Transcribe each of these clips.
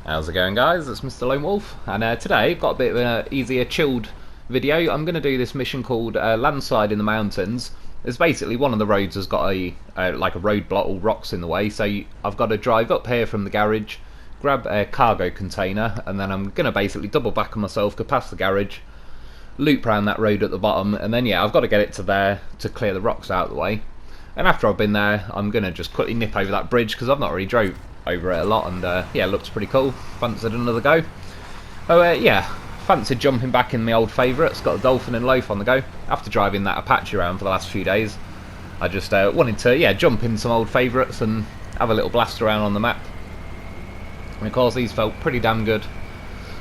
How's it going, guys? It's Mr. Lone Wolf, and today I've got a bit of an easier, chilled video. I'm going to do this mission called Landslide in the Mountains. It's basically one of the roads has got like a roadblock or rocks in the way, so I've got to drive up here from the garage, grab a cargo container, and then I'm going to basically double back on myself, go past the garage, loop round that road at the bottom, and then yeah, I've got to get it to there to clear the rocks out of the way. And after I've been there, I'm going to just quickly nip over that bridge because I've not really drove over it a lot, and yeah, it looks pretty cool. Fancied another go. Oh yeah, fancied jumping back in my old favourites. Got a dolphin and loaf on the go. After driving that Apache around for the last few days, I just wanted to jump in some old favourites and have a little blast around on the map. And of course these felt pretty damn good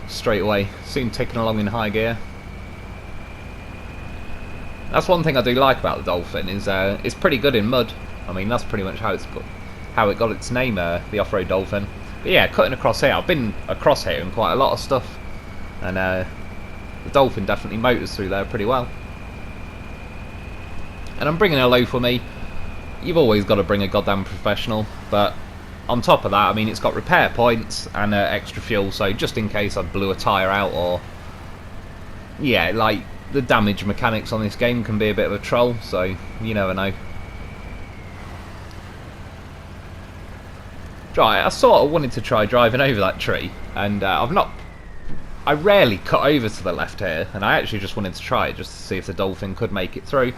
straight away. Soon ticking along in high gear. That's one thing I do like about the Dolphin is it's pretty good in mud. I mean, that's pretty much how it got its name, the off-road Dolphin. But yeah, cutting across here, I've been across here in quite a lot of stuff, and the Dolphin definitely motors through there pretty well. And I'm bringing a loaf with me. You've always got to bring a goddamn professional, but on top of that, I mean, it's got repair points and extra fuel, so just in case I blew a tyre out or yeah, like, the damage mechanics on this game can be a bit of a troll, so you never know. Right, I sort of wanted to try driving over that tree, and I rarely cut over to the left here, and I actually just wanted to try it just to see if the Dolphin could make it through.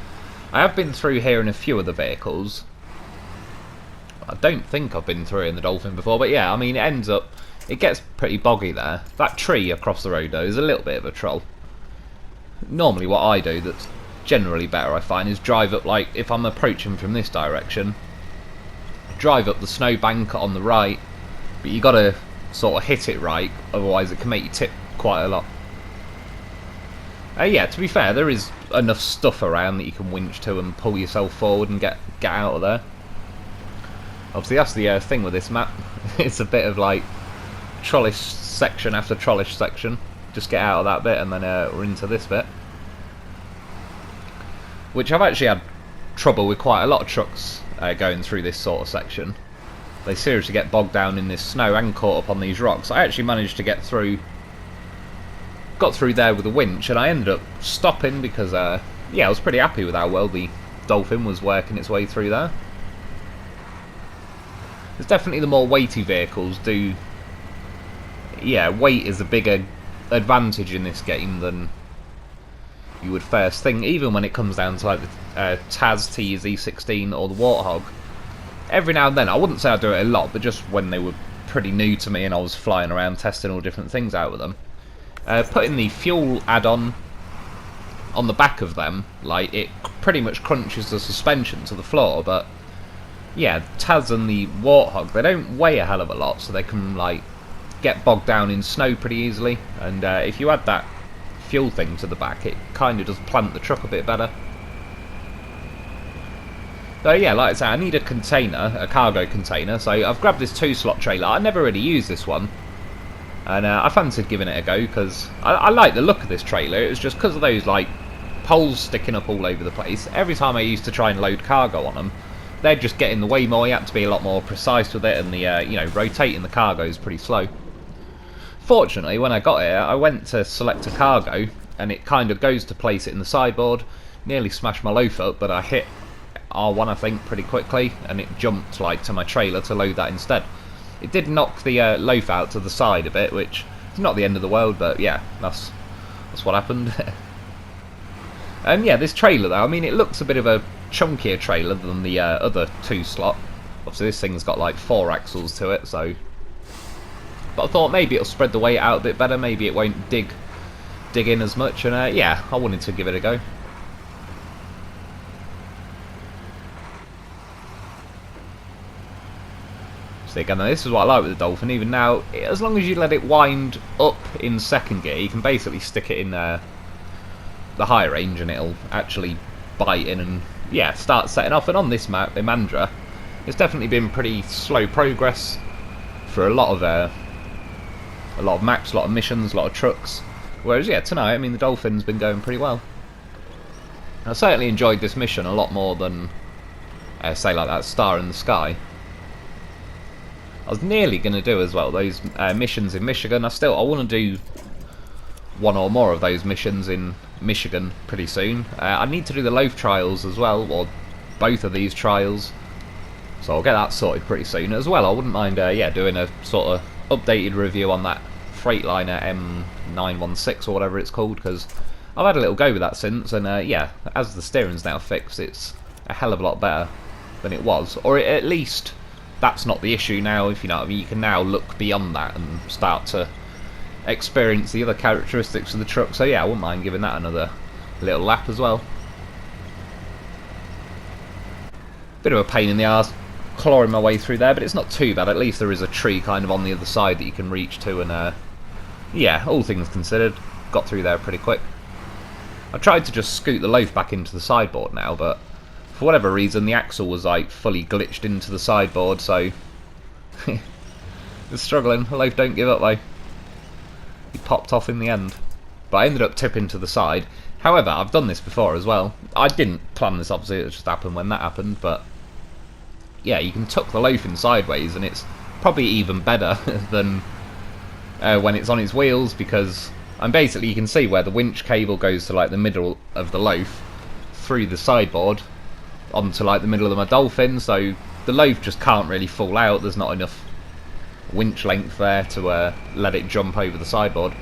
I have been through here in a few of the vehicles. I don't think I've been through in the Dolphin before, but yeah, I mean, it gets pretty boggy there. That tree across the road though is a little bit of a troll. Normally what I do that's generally better, I find, is drive up, like, if I'm approaching from this direction, drive up the snowbank on the right, but you got to sort of hit it right, otherwise it can make you tip quite a lot. Yeah, to be fair, there is enough stuff around that you can winch to and pull yourself forward and get out of there. Obviously that's the thing with this map. It's a bit of like trollish section after trollish section. Just get out of that bit and then we're into this bit, which I've actually had trouble with quite a lot of trucks going through this sort of section. They seriously get bogged down in this snow and caught up on these rocks. I actually managed to got through there with a winch, and I ended up stopping because yeah, I was pretty happy with how well the Dolphin was working its way through there. There's definitely the more weighty vehicles do. Yeah, weight is a bigger advantage in this game than you would first think, even when it comes down to like the Taz TZ16 or the Warthog. Every now and then, I wouldn't say I do it a lot, but just when they were pretty new to me and I was flying around testing all different things out with them, putting the fuel add-on on the back of them, like, it pretty much crunches the suspension to the floor. But yeah, Taz and the Warthog, they don't weigh a hell of a lot, so they can like get bogged down in snow pretty easily, and if you add that fuel thing to the back, it kind of does plant the truck a bit better. So yeah, like I say, I need a container, a cargo container, so I've grabbed this 2-slot trailer. I never really used this one, and I fancied giving it a go because I like the look of this trailer. It was just because of those like poles sticking up all over the place. Every time I used to try and load cargo on them, they'd just get in the way more. You had to be a lot more precise with it, and the you know, rotating the cargo is pretty slow. Fortunately, when I got here, I went to select a cargo, and it kind of goes to place it in the sideboard. Nearly smashed my loaf up, but I hit R1, I think, pretty quickly, and it jumped like to my trailer to load that instead. It did knock the loaf out to the side a bit, which is not the end of the world, but yeah, that's what happened. And yeah, this trailer though, I mean, it looks a bit of a chunkier trailer than the other 2-slot. Obviously this thing's got like 4 axles to it, so. But I thought maybe it'll spread the weight out a bit better, maybe it won't dig in as much, and yeah, I wanted to give it a go. So again, this is what I like with the Dolphin. Even now, as long as you let it wind up in 2nd gear, you can basically stick it in the high range and it'll actually bite in and yeah, start setting off. And on this map, Imandra, it's definitely been pretty slow progress for a lot of maps, a lot of missions, a lot of trucks. Whereas yeah, tonight, I mean, the Dolphin's been going pretty well. I certainly enjoyed this mission a lot more than say like that Star in the Sky. I was nearly going to do as well those missions in Michigan. I want to do one or more of those missions in Michigan pretty soon. I need to do the loaf trials as well, or both of these trials. So I'll get that sorted pretty soon as well. I wouldn't mind, yeah, doing a sort of updated review on that Freightliner M916 or whatever it's called, because I've had a little go with that since, and yeah, as the steering's now fixed, it's a hell of a lot better than it was. Or at least that's not the issue now, if you know what I mean. You can now look beyond that and start to experience the other characteristics of the truck. So yeah, I wouldn't mind giving that another little lap as well. Bit of a pain in the arse clawing my way through there, but it's not too bad. At least there is a tree kind of on the other side that you can reach to, and yeah, all things considered, got through there pretty quick. I tried to just scoot the loaf back into the sideboard now, but for whatever reason the axle was like fully glitched into the sideboard, so it's struggling. The loaf don't give up though. He popped off in the end, but I ended up tipping to the side. However, I've done this before as well. I didn't plan this, obviously, it just happened when that happened, but yeah, you can tuck the loaf in sideways, and it's probably even better than when it's on its wheels, because basically you can see where the winch cable goes to like the middle of the loaf through the sideboard onto like the middle of my Dolphin, so the loaf just can't really fall out. There's not enough winch length there to let it jump over the sideboard.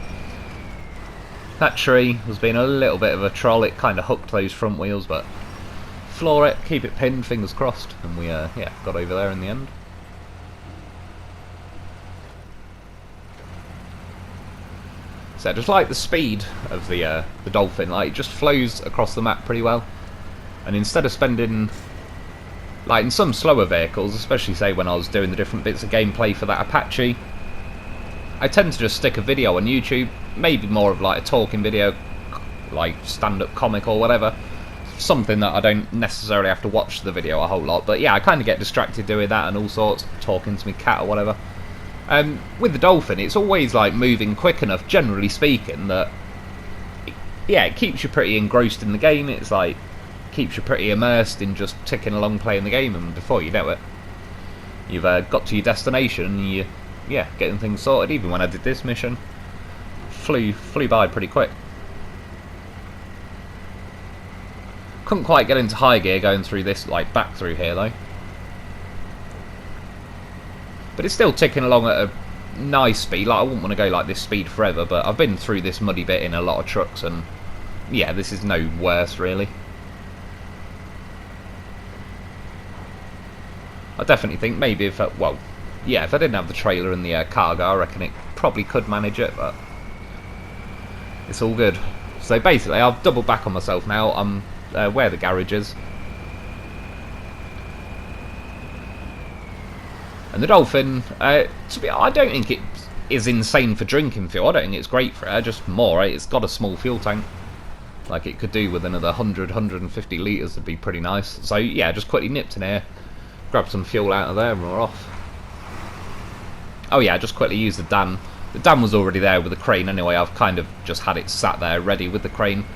That tree was being a little bit of a troll. It kind of hooked those front wheels, but floor it, keep it pinned, fingers crossed, and we yeah, got over there in the end. So I just like the speed of the Dolphin. Like, it just flows across the map pretty well, and instead of spending, like in some slower vehicles, especially say when I was doing the different bits of gameplay for that Apache, I tend to just stick a video on YouTube, maybe more of like a talking video, like stand-up comic or whatever, something that I don't necessarily have to watch the video a whole lot. But yeah, I kind of get distracted doing that and all sorts, talking to my cat or whatever. With the Dolphin, it's always like moving quick enough, generally speaking, that yeah, it keeps you pretty engrossed in the game. It's like keeps you pretty immersed in just ticking along playing the game, and before you know it, you've got to your destination and you yeah, getting things sorted. Even when I did this mission, flew by pretty quick. Couldn't quite get into high gear going through this, like back through here though. But it's still ticking along at a nice speed. Like, I wouldn't want to go like this speed forever, but I've been through this muddy bit in a lot of trucks, and yeah, this is no worse really. I definitely think maybe if well, yeah, if I didn't have the trailer and the cargo, I reckon it probably could manage it, but it's all good. So basically, I've doubled back on myself now. I'm where the garage is. And the Dolphin, I don't think it is insane for drinking fuel. I don't think it's great for it, just more, right? It's got a small fuel tank. Like, it could do with another 150 litres, would be pretty nice. So yeah, just quickly nipped in here, grabbed some fuel out of there, and we're off. Oh yeah, just quickly used the dam. The dam was already there with the crane anyway. I've kind of just had it sat there ready with the crane.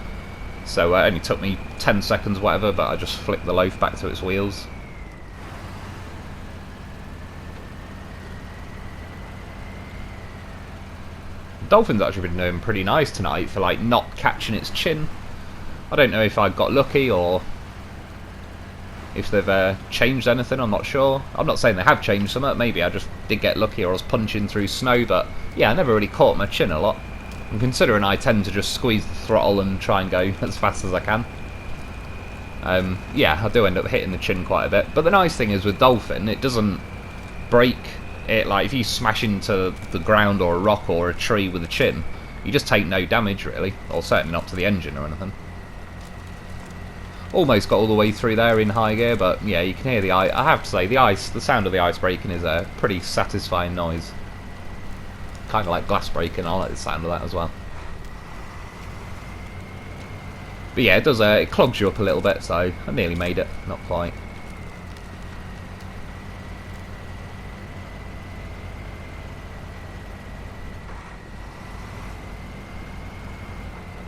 So it only took me 10 seconds whatever, but I just flicked the loaf back to its wheels. Dolphin's actually been doing pretty nice tonight for like not catching its chin. I don't know if I got lucky or if they've changed anything, I'm not sure. I'm not saying they have changed something, maybe I just did get lucky or I was punching through snow, but yeah, I never really caught my chin a lot. And considering I tend to just squeeze the throttle and try and go as fast as I can, yeah, I do end up hitting the chin quite a bit. But the nice thing is with Dolphin, it doesn't break it. Like, if you smash into the ground or a rock or a tree with a chin, you just take no damage really, or certainly not to the engine or anything. Almost got all the way through there in high gear, but yeah, you can hear the ice. I have to say, the sound of the ice breaking is a pretty satisfying noise. Kind of like glass breaking. I like the sound of that as well. But yeah, it does. It clogs you up a little bit, so I nearly made it. Not quite.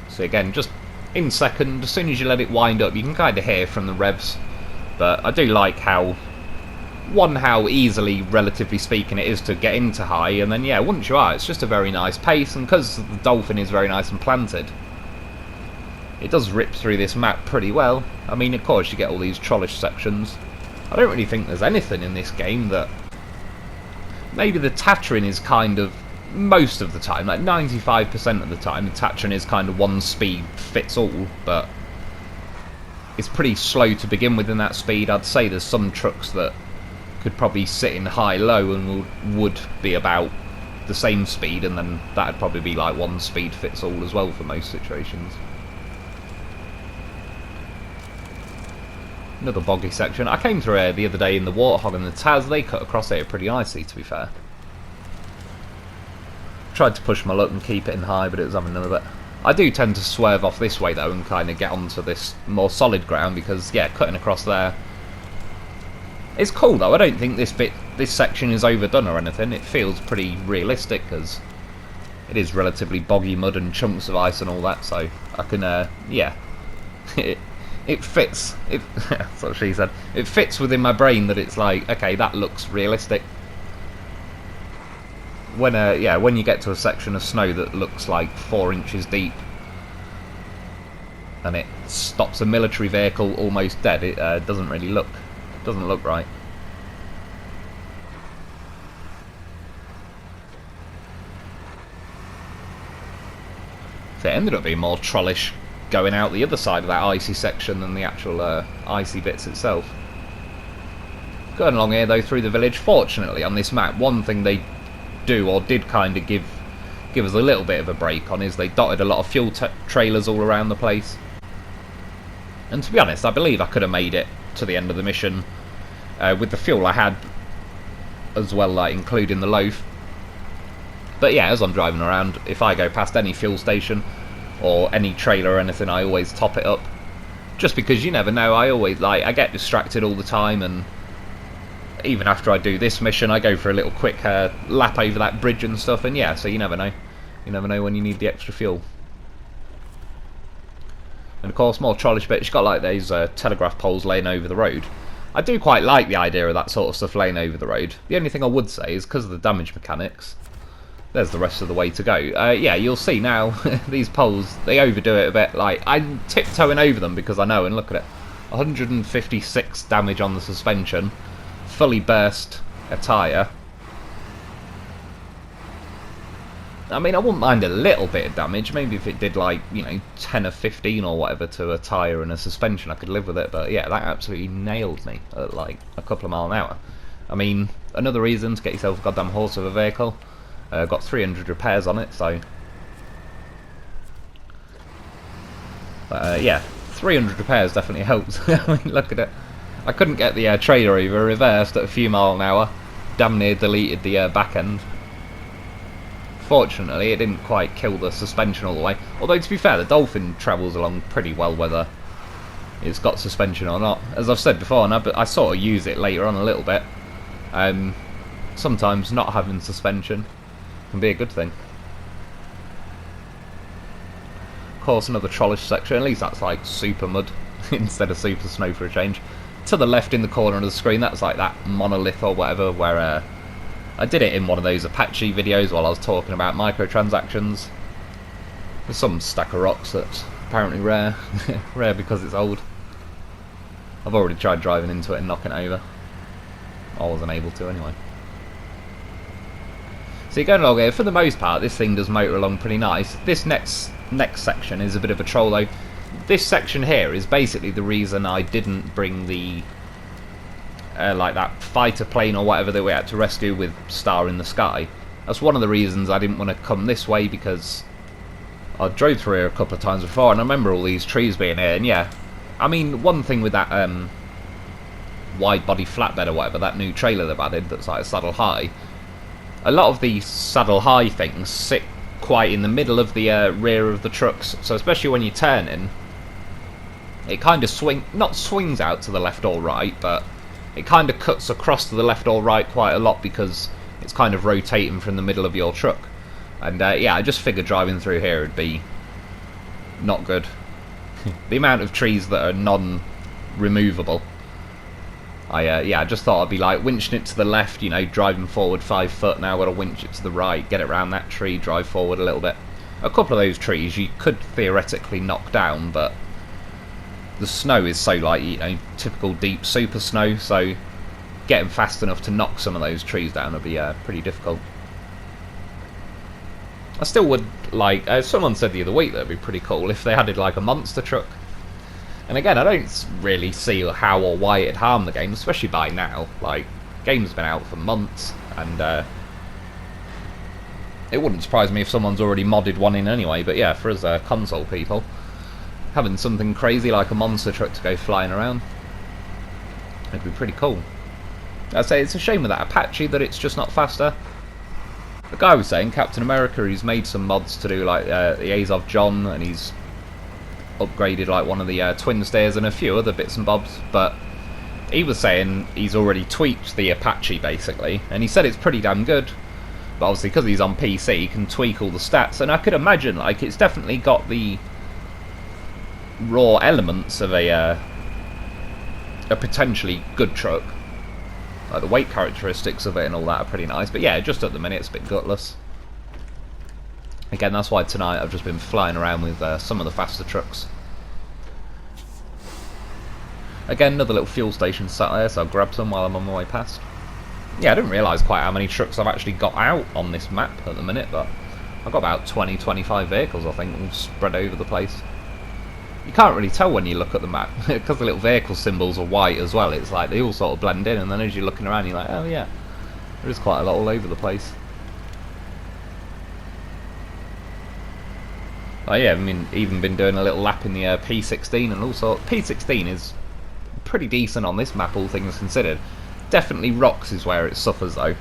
So again, just in second, as soon as you let it wind up, you can kind of hear from the revs. But I do like how, one, how easily, relatively speaking, it is to get into high, and then yeah, once you are, it's just a very nice pace, and because the Dolphin is very nice and planted, it does rip through this map pretty well. I mean, of course, you get all these trollish sections. I don't really think there's anything in this game that... Maybe the Tatrin is kind of, most of the time, like 95% of the time, the Tatrin is kind of one speed fits all, but it's pretty slow to begin with in that speed. I'd say there's some trucks that could probably sit in high-low and would be about the same speed, and then that'd probably be like one speed fits all as well for most situations. Another boggy section. I came through here the other day in the Warthog and the Taz. They cut across here pretty nicely, to be fair. Tried to push my luck and keep it in high, but it was having none of it. I do tend to swerve off this way though and kind of get onto this more solid ground because, yeah, cutting across there. It's cool though. I don't think this section is overdone or anything. It feels pretty realistic because it is relatively boggy mud and chunks of ice and all that. So I can, yeah. It fits. That's what she said. It fits within my brain that it's like, okay, that looks realistic. When yeah, when you get to a section of snow that looks like 4 inches deep, and it stops a military vehicle almost dead, it doesn't really look right. So it ended up being more trollish going out the other side of that icy section than the actual icy bits itself. Going along here though through the village, fortunately on this map, one thing they do or did kind of give us a little bit of a break on is they dotted a lot of fuel trailers all around the place. And to be honest, I believe I could have made it to the end of the mission with the fuel I had as well, like including the loaf. But yeah, as I'm driving around, if I go past any fuel station or any trailer or anything, I always top it up. Just because you never know, I get distracted all the time, and even after I do this mission, I go for a little quick lap over that bridge and stuff, and yeah, so you never know. You never know when you need the extra fuel. And of course, more trollish bits, you've got like those telegraph poles laying over the road. I do quite like the idea of that sort of stuff laying over the road. The only thing I would say is because of the damage mechanics, there's the rest of the way to go. Yeah, you'll see now, these poles, they overdo it a bit. Like, I'm tiptoeing over them because I know, and look at it. 156 damage on the suspension, fully burst a tyre. I mean, I wouldn't mind a little bit of damage, maybe if it did like, you know, 10 or 15 or whatever to a tyre and a suspension, I could live with it, but yeah, that absolutely nailed me at like a couple of miles an hour. I mean, another reason to get yourself a goddamn horse of a vehicle. Got 300 repairs on it, so yeah, 300 repairs definitely helps. I mean, look at it. I couldn't get the trailer over, reversed at a few miles an hour, damn near deleted the back end. Fortunately, it didn't quite kill the suspension all the way. Although, to be fair, the Dolphin travels along pretty well whether it's got suspension or not. As I've said before, and I sort of use it later on a little bit. Sometimes not having suspension can be a good thing. Of course, another trollish section. At least that's like super mud instead of super snow for a change. To the left in the corner of the screen, that's like that monolith or whatever, where I did it in one of those Apache videos while I was talking about microtransactions. There's some stack of rocks that's apparently rare. Rare because it's old. I've already tried driving into it and knocking it over. I wasn't able to anyway. So you're going along here, for the most part this thing does motor along pretty nice. This next section is a bit of a troll though. This section here is basically the reason I didn't bring the like that fighter plane or whatever that we had to rescue with Star in the Sky. That's one of the reasons I didn't want to come this way, because I drove through here a couple of times before and I remember all these trees being here, and yeah, I mean, one thing with that wide body flatbed or whatever, that new trailer they've added that's like a saddle high, a lot of these saddle high things sit quite in the middle of the rear of the trucks, so especially when you're turning, it kind of not swings out to the left or right, but it kind of cuts across to the left or right quite a lot because it's kind of rotating from the middle of your truck. And yeah, I just figured driving through here would be not good. The amount of trees that are non-removable. I just thought I'd be like winching it to the left, you know, driving forward 5 foot. Now I've got to winch it to the right, get it around that tree, drive forward a little bit. A couple of those trees you could theoretically knock down, but the snow is so like, you know, typical deep super snow, so getting fast enough to knock some of those trees down would be pretty difficult. I still would like, someone said the other week that would be pretty cool if they added like a monster truck. And again, I don't really see how or why it'd harm the game, especially by now. Like, the game's been out for months, and it wouldn't surprise me if someone's already modded one in anyway. But yeah, for us console people, having something crazy like a monster truck to go flying around, it'd be pretty cool. I'd say it's a shame with that Apache that it's just not faster. The guy was saying, Captain America, he's made some mods to do like the Azov John, and he's upgraded like one of the twin stairs and a few other bits and bobs, but he was saying he's already tweaked the Apache basically, and he said it's pretty damn good, but obviously because he's on PC he can tweak all the stats, and I could imagine like it's definitely got the raw elements of a potentially good truck. Like the weight characteristics of it and all that are pretty nice, but yeah, just at the minute it's a bit gutless. Again, that's why tonight I've just been flying around with some of the faster trucks. Again, another little fuel station sat there, so I'll grab some while I'm on my way past. Yeah, I didn't realise quite how many trucks I've actually got out on this map at the minute, but I've got about 20-25 vehicles, I think, all spread over the place. You can't really tell when you look at the map, because the little vehicle symbols are white as well. It's like they all sort of blend in, and then as you're looking around you're like, oh yeah, there is quite a lot all over the place. Oh yeah, I mean, even been doing a little lap in the P16 and all sorts. P16 is pretty decent on this map, all things considered. Definitely rocks is where it suffers though.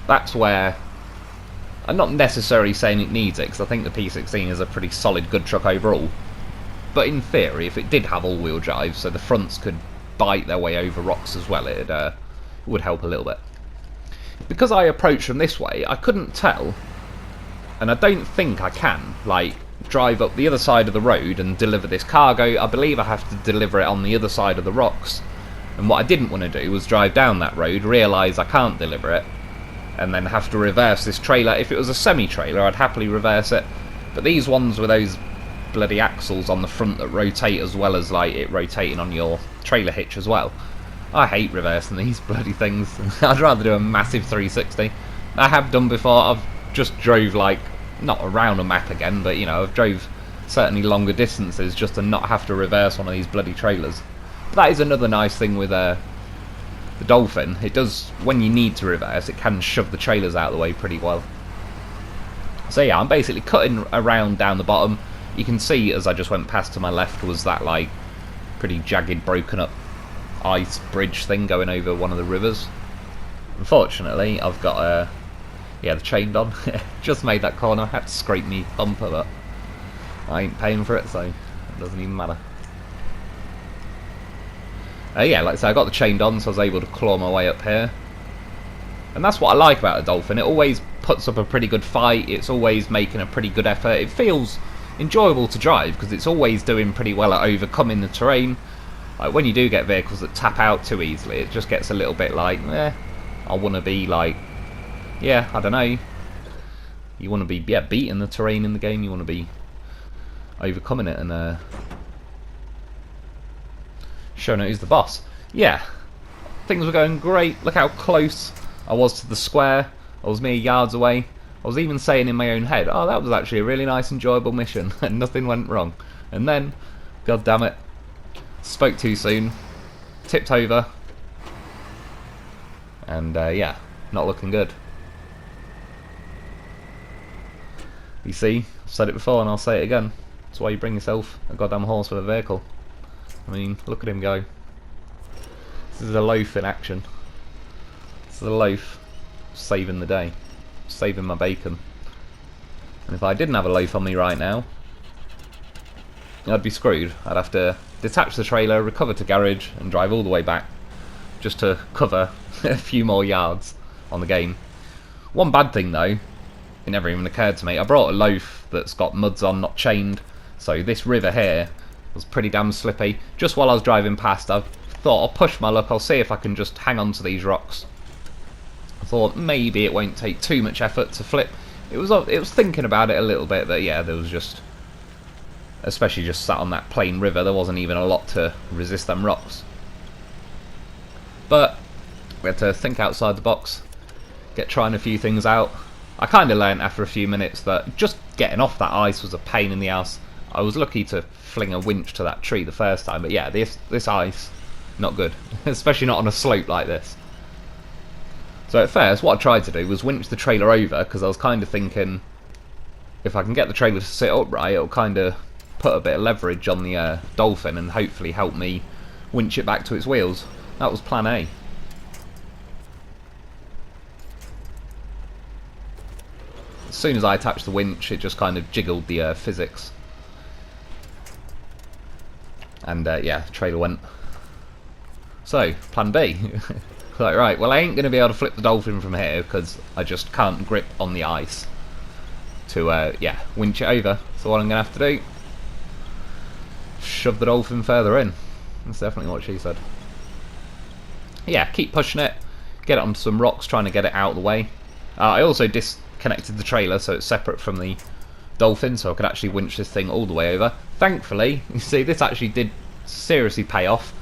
That's where I'm not necessarily saying it needs it, because I think the P16 is a pretty solid, good truck overall. But in theory, if it did have all-wheel drive, so the fronts could bite their way over rocks as well, it would help a little bit. Because I approach from this way, I couldn't tell, and I don't think I can, like, drive up the other side of the road and deliver this cargo. I believe I have to deliver it on the other side of the rocks. And what I didn't want to do was drive down that road, realise I can't deliver it, and then have to reverse this trailer. If it was a semi-trailer, I'd happily reverse it. But these ones with those bloody axles on the front that rotate as well as like it rotating on your trailer hitch as well. I hate reversing these bloody things. I'd rather do a massive 360. I have done before. I've just drove like, not around a map again, but you know, I've drove certainly longer distances just to not have to reverse one of these bloody trailers. But that is another nice thing with the Dolphin. It does, when you need to reverse, it can shove the trailers out of the way pretty well. So yeah, I'm basically cutting around down the bottom. You can see as I just went past to my left was that like pretty jagged, broken up ice bridge thing going over one of the rivers. Unfortunately, I've got yeah, the chained on. Just made that corner. Had to scrape me bumper, but I ain't paying for it, so it doesn't even matter. Yeah, like I say, I got the chained on, so I was able to claw my way up here. And that's what I like about a Dolphin. It always puts up a pretty good fight. It's always making a pretty good effort. It feels enjoyable to drive because it's always doing pretty well at overcoming the terrain. Like when you do get vehicles that tap out too easily, it just gets a little bit like, I want to be like, yeah, I don't know. You want to be, yeah, beating the terrain in the game. You want to be overcoming it and showing it who's the boss. Yeah, things were going great. Look how close I was to the square. I was mere yards away. I was even saying in my own head, oh, that was actually a really nice, enjoyable mission, and nothing went wrong. And then, god damn it, spoke too soon, tipped over, and yeah, not looking good. You see, I've said it before and I'll say it again. That's why you bring yourself a goddamn horse with a vehicle. I mean, look at him go. This is a loaf in action. This is a loaf saving the day. Saving my bacon. And if I didn't have a loaf on me right now, I'd be screwed. I'd have to detach the trailer, recover to garage, and drive all the way back just to cover a few more yards on the game. One bad thing though, it never even occurred to me, I brought a loaf that's got muds on, not chained, so this river here was pretty damn slippy. Just while I was driving past, I thought I'll push my luck, I'll see if I can just hang on to these rocks. I thought maybe it won't take too much effort to flip. It was thinking about it a little bit, but yeah, there was just, especially just sat on that plain river, there wasn't even a lot to resist them rocks. But we had to think outside the box, get trying a few things out. I kind of learnt after a few minutes that just getting off that ice was a pain in the ass. I was lucky to fling a winch to that tree the first time, but yeah, this ice, not good, especially not on a slope like this. So at first, what I tried to do was winch the trailer over, because I was kind of thinking, if I can get the trailer to sit upright, it'll kind of put a bit of leverage on the Dolphin and hopefully help me winch it back to its wheels. That was plan A. As soon as I attached the winch, it just kind of jiggled the physics. And yeah, the trailer went. So, plan B. Like, right, well I ain't going to be able to flip the Dolphin from here because I just can't grip on the ice to, yeah, winch it over. So what I'm going to have to do, shove the Dolphin further in. That's definitely what she said. Yeah, keep pushing it, get it on some rocks, trying to get it out of the way. I also disconnected the trailer so it's separate from the Dolphin, so I could actually winch this thing all the way over. Thankfully, you see, this actually did seriously pay off.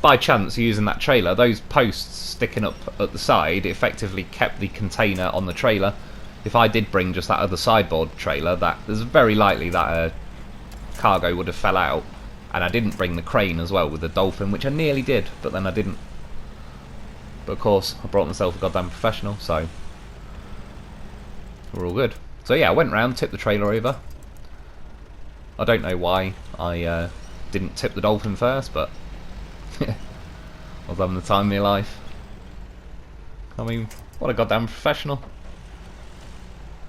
By chance, using that trailer, those posts sticking up at the side effectively kept the container on the trailer. If I did bring just that other sideboard trailer, there's very likely that cargo would have fell out. And I didn't bring the crane as well with the Dolphin, which I nearly did, but then I didn't. But of course, I brought myself a goddamn professional, so we're all good. So yeah, I went round, tipped the trailer over. I don't know why I didn't tip the Dolphin first, but I was having the time of my life. I mean, what a goddamn professional.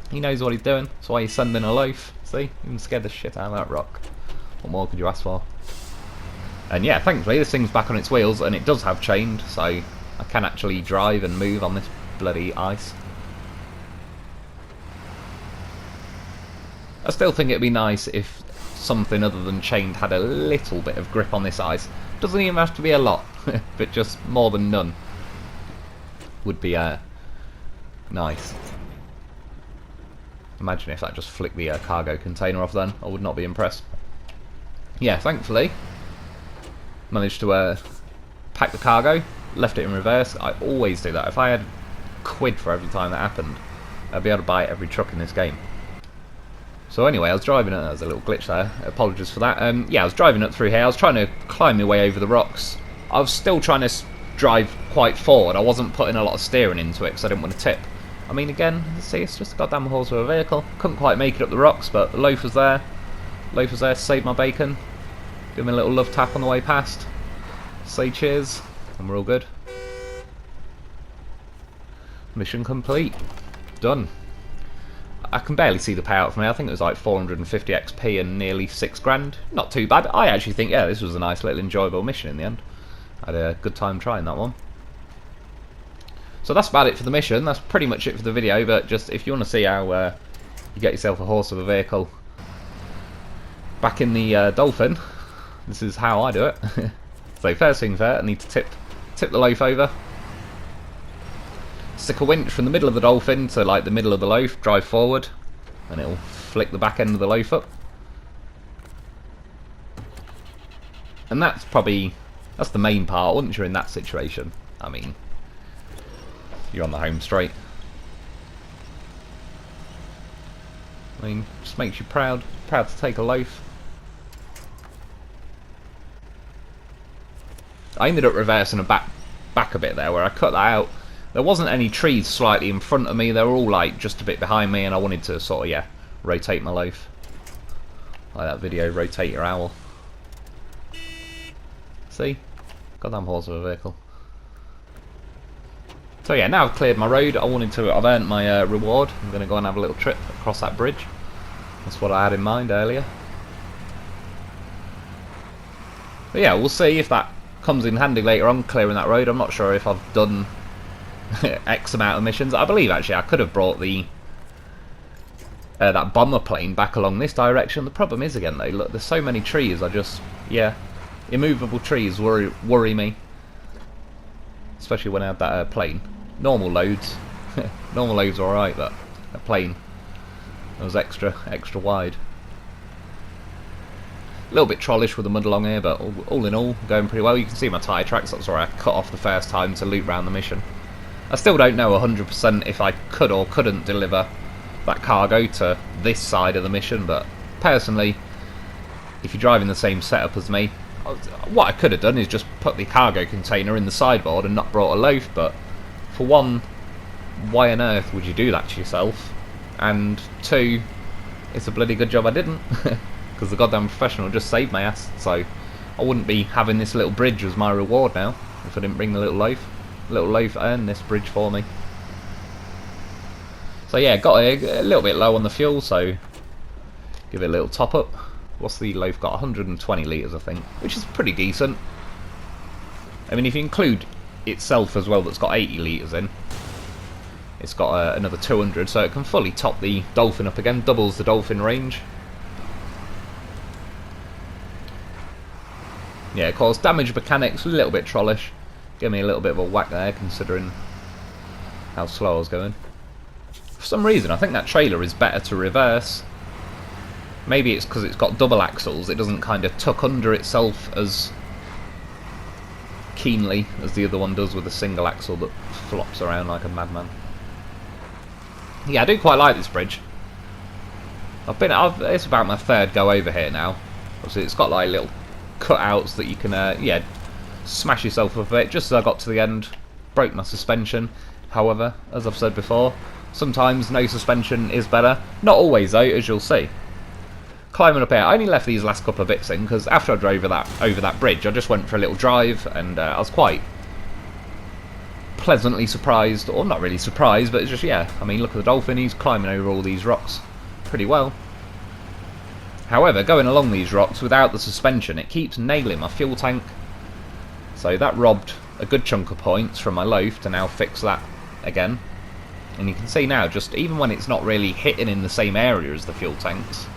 He knows what he's doing. That's why he's sending a loaf. See? Even scared the shit out of that rock. What more could you ask for? And yeah, thankfully this thing's back on its wheels and it does have chained, so I can actually drive and move on this bloody ice. I still think it'd be nice if something other than chained had a little bit of grip on this ice. Doesn't even have to be a lot, but just more than none would be nice. Imagine if that just flicked the cargo container off then. I would not be impressed. Yeah, thankfully managed to pack the cargo, left it in reverse. I always do that. If I had quid for every time that happened, I'd be able to buy every truck in this game. So anyway, I was driving it. There's a little glitch there. Apologies for that. Yeah, I was driving up through here. I was trying to climb my way over the rocks. I was still trying to drive quite forward. I wasn't putting a lot of steering into it because I didn't want to tip. I mean, again, see, it's just a goddamn horse of a vehicle. Couldn't quite make it up the rocks, but the loaf was there. Loaf was there to save my bacon. Give me a little love tap on the way past. Say cheers, and we're all good. Mission complete. Done. I can barely see the payout for me. I think it was like 450 XP and nearly 6 grand. Not too bad. I actually think, yeah, this was a nice little enjoyable mission in the end. I had a good time trying that one. So that's about it for the mission. That's pretty much it for the video, but just if you want to see how you get yourself a horse of a vehicle back in the Dolphin, this is how I do it. So first thing first, I need to tip the loaf over. Stick a winch from the middle of the Dolphin to like the middle of the loaf, drive forward, and it'll flick the back end of the loaf up. And that's the main part once you're in that situation. I mean, you're on the home straight. I mean, just makes you proud to take a loaf. I ended up reversing back a bit there where I cut that out. There wasn't any trees slightly in front of me, they were all like just a bit behind me, and I wanted to sort of, yeah, rotate my loaf. Like that video, rotate your owl. See? Goddamn horse of a vehicle. So yeah, now I've cleared my road, I've earned my reward. I'm going to go and have a little trip across that bridge. That's what I had in mind earlier. But yeah, we'll see if that comes in handy later on, clearing that road. I'm not sure if I've done X amount of missions. I believe actually I could have brought the that bomber plane back along this direction. The problem is again though, look, there's so many trees, yeah, Immovable trees worry me. Especially when I had that plane. Normal loads. Normal loads are alright, but a plane was extra wide. A little bit trollish with the mud along here, but all in all, going pretty well. You can see my tyre tracks, that's where I cut off the first time to loop round the mission. I still don't know 100% if I could or couldn't deliver that cargo to this side of the mission, but personally, if you're driving the same setup as me, what I could have done is just put the cargo container in the sideboard and not brought a loaf, but for one, why on earth would you do that to yourself? And two, it's a bloody good job I didn't, because the goddamn professional just saved my ass, so I wouldn't be having this little bridge as my reward now if I didn't bring the little loaf. The little loaf earned this bridge for me. So yeah, got a little bit low on the fuel, so give it a little top up. What's the loaf got? 120 litres I think, which is pretty decent. I mean, if you include itself as well, that's got 80 litres in, it's got another 200, so it can fully top the Dolphin up again, doubles the Dolphin range. Yeah, of course, damage mechanics a little bit trollish. Give me a little bit of a whack there, considering how slow I was going. For some reason, I think that trailer is better to reverse. Maybe it's because it's got double axles, it doesn't kind of tuck under itself as keenly as the other one does with a single axle that flops around like a madman. Yeah, I do quite like this bridge. It's about my third go over here now. Obviously, it's got like little cutouts that you can, yeah, smash yourself with it. Just as I got to the end, broke my suspension. However, as I've said before, sometimes no suspension is better. Not always though, as you'll see. Climbing up here, I only left these last couple of bits in because after I drove over that bridge, I just went for a little drive, and I was quite pleasantly surprised, or not really surprised, but it's just, yeah, I mean, look at the Dolphin, he's climbing over all these rocks pretty well. However, going along these rocks without the suspension, it keeps nailing my fuel tank, so that robbed a good chunk of points from my loaf to now fix that again. And you can see now, just even when it's not really hitting in the same area as the fuel tanks,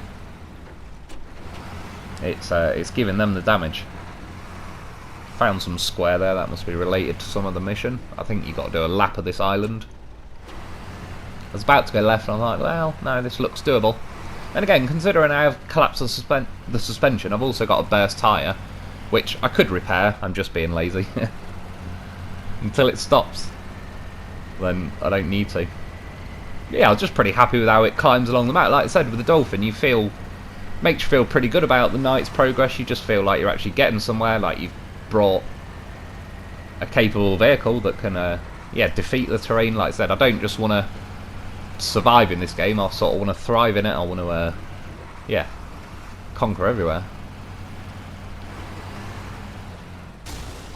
it's giving them the damage. Found some square there, that must be related to some of the mission. I think you've got to do a lap of this island. I was about to go left and I'm like, well, no, this looks doable. And again, considering I have collapsed the suspension, I've also got a burst tyre, which I could repair, I'm just being lazy. Until it stops, then I don't need to. Yeah, I was just pretty happy with how it climbs along the map. Like I said, with the Dolphin, makes you feel pretty good about the night's progress. You just feel like you're actually getting somewhere, like you've brought a capable vehicle that can yeah, defeat the terrain. Like I said, I don't just want to survive in this game, I sort of want to thrive in it. I want to yeah, conquer everywhere.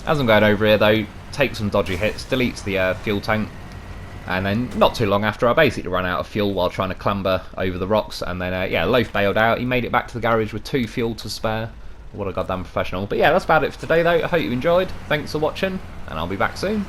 As I'm going over here though, take some dodgy hits, deletes the fuel tank, and then not too long after I basically ran out of fuel while trying to clamber over the rocks, and then yeah, Loaf bailed out. He made it back to the garage with 2 fuel to spare. What a goddamn professional. But yeah, that's about it for today though. I hope you enjoyed. Thanks for watching, and I'll be back soon.